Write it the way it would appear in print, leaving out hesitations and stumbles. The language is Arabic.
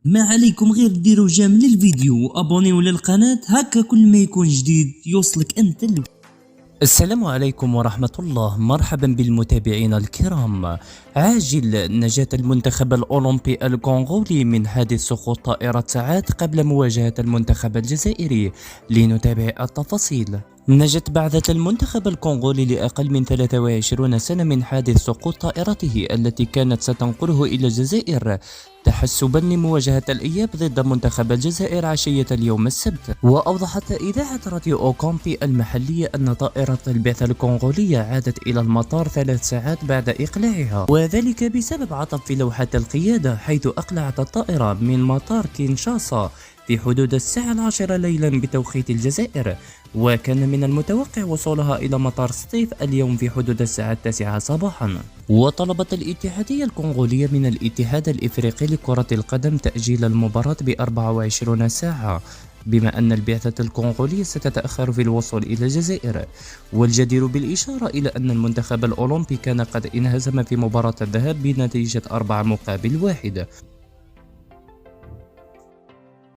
ما عليكم غير ديروا جيم للفيديو وابونيو للقناة، هكا كل ما يكون جديد يوصلك انت السلام عليكم ورحمة الله. مرحبا بالمتابعين الكرام. عاجل نجاة المنتخب الأولمبي الكونغولي من حادث سقوط طائرة ساعات قبل مواجهة المنتخب الجزائري. لنتابع التفاصيل. نجت بعثة المنتخب الكونغولي لأقل من 23 سنة من حادث سقوط طائرته التي كانت ستنقله إلى الجزائر تحسبا لمواجهة الإياب ضد منتخب الجزائر عشية اليوم السبت. وأوضحت إذاعة راديو أوكامبي المحلية أن طائرة البعثة الكونغولية عادت إلى المطار 3 ساعات بعد إقلاعها، وذلك بسبب عطب في لوحة القيادة، حيث أقلعت الطائرة من مطار كينشاسا في حدود الساعة 10 ليلا بتوقيت الجزائر، وكان من المتوقع وصولها إلى مطار سطيف اليوم في حدود الساعة 9 صباحا. وطلبت الاتحادية الكونغولية من الاتحاد الإفريقي لكرة القدم تأجيل المباراة ب 24 ساعة، بما أن البعثة الكونغولية ستتأخر في الوصول إلى الجزائر. والجدير بالإشارة إلى أن المنتخب الأولمبي كان قد انهزم في مباراة الذهاب بنتيجة 4-1.